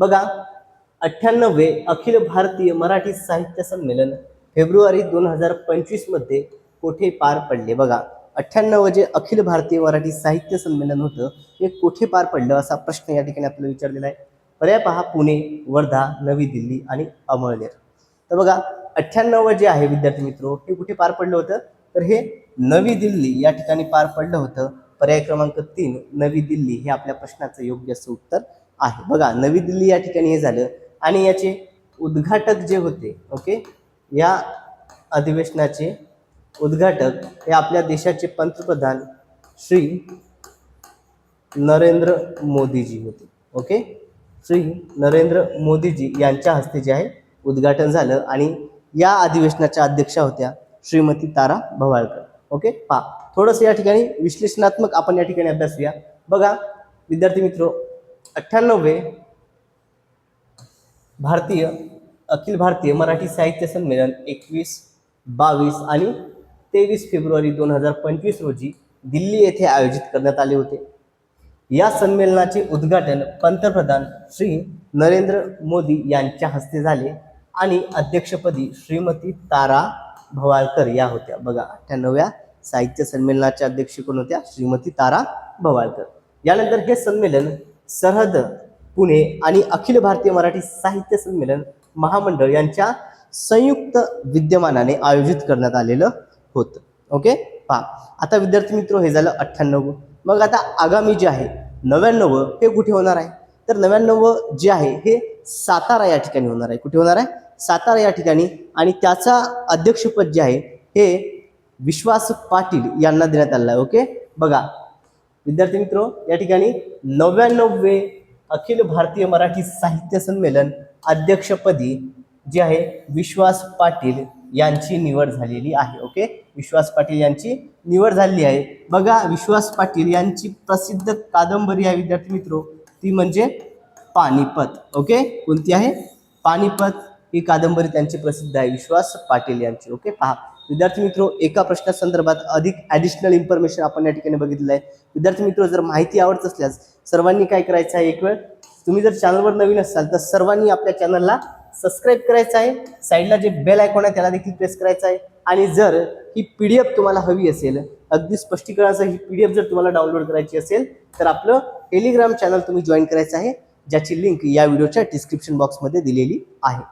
बघा 98वे अखिल भारतीय मराठी साहित्य संमेलन फेब्रुवारी 2025 मध्ये कोठे पार पडले? बघा 98 जे अखिल भारतीय मराठी साहित्य संमेलन होतं हे कोठे पार पडलं असा प्रश्न या ठिकाणी आपल्याला विचारलेला आहे. पर्याय पहा, पुणे, वर्धा, नवी दिल्ली आणि अमळनेर. तर बघा 98 जे आहे विद्यार्थी मित्रो हे कुठे पार पडलं होतं? तर हे नवी दिल्ली या ठिकाणी पार पडलं होतं. पर्याय क्रमांक 3 नवी दिल्ली हे आपल्या प्रश्नाचं योग्य असं उत्तर आहे. बघा नवी दिल्ली या ठिकाणी हे झालं आणि याचे उद्घाटक जे होते, ओके, या अधिवेशनाचे उद्घाटक हे आपल्या देशाचे पंतप्रधान श्री नरेंद्र मोदीजी होते. ओके, श्री नरेंद्र मोदीजी यांच्या हस्ते जे आहे उद्घाटन झालं आणि या अधिवेशनाच्या अध्यक्षा होत्या श्रीमती तारा भवाळकर. ओके, पहा थोडंसं या ठिकाणी विश्लेषणात्मक आपण या ठिकाणी अभ्यासूया. बघा विद्यार्थी मित्रो 98वे अखिल भारतीय मराठी साहित्य संमेलन 21, 22 आणि 23 फेब्रुवारी 2025 रोजी दिल्ली येथे आयोजित करण्यात आले होते. या संमेलनाचे उद्घाटन पंतप्रधान श्री नरेंद्र मोदी यांच्या हस्ते झाले आणि अध्यक्षपदी श्रीमती तारा भवाळकर या होत्या. बघा 98व्या साहित्य संमेलनाच्या अध्यक्ष कोण होत्या? श्रीमती तारा भवाळकर. यानंतर हे संमेलन सरहद पुणे आणि अखिल भारतीय मराठी साहित्य संमेलन महामंडळ यांच्या संयुक्त विद्यमानाने आयोजित करण्यात आलेलं होतं. ओके, पहा आता विद्यार्थी मित्र हे झालं 98. मग आता आगामी जे आहे 99 हे कुठे होणार आहे? तर 99 जे आहे हे सातारा या ठिकाणी होणार आहे. कुठे होणार आहे? सातारा या ठिकाणी. आणि त्याचा अध्यक्षपद जे आहे हे विश्वास पाटील यांना देण्यात आलेलं आहे. ओके, बघा विद्यार्थी मित्र या ठिकाणी 99वे अखिल भारतीय मराठी साहित्य संमेलन अध्यक्षपदी जे आहे विश्वास पाटील यांची निवड झालेली आहे. ओके, विश्वास पाटील यांची निवड झालेली आहे. बघा विश्वास पाटील यांची प्रसिद्ध कादंबरी आहे विद्यार्थी मित्रो, ती म्हणजे पानिपत. ओके, कोणती आहे? पानिपत ही कादंबरी त्यांची प्रसिद्ध आहे विश्वास पाटील यांची. ओके, पहा विद्यार्थी मित्रो एका प्रश्नासंदर्भात अधिक ॲडिशनल इन्फॉर्मेशन आपण या ठिकाणी बघितलं आहे. विद्यार्थी मित्रो जर माहिती आवडत असल्यास सर्वांनी काय करायचं आहे, एक वेळ तुम्ही जर चॅनलवर नवीन असाल तर सर्वांनी आपल्या चॅनलला सबस्क्राईब करायचं आहे. साईडला जे बेल आयकॉन आहे त्याला देखील प्रेस करायचं आहे. आणि जर ही PDF तुम्हाला हवी असेल, अगदी स्पष्टीकरणासह ही PDF जर तुम्हाला डाउनलोड करायची असेल तर आपलं टेलिग्राम चॅनल तुम्ही जॉईन करायचं आहे, ज्याची लिंक या व्हिडिओच्या डिस्क्रिप्शन बॉक्समध्ये दिलेली आहे.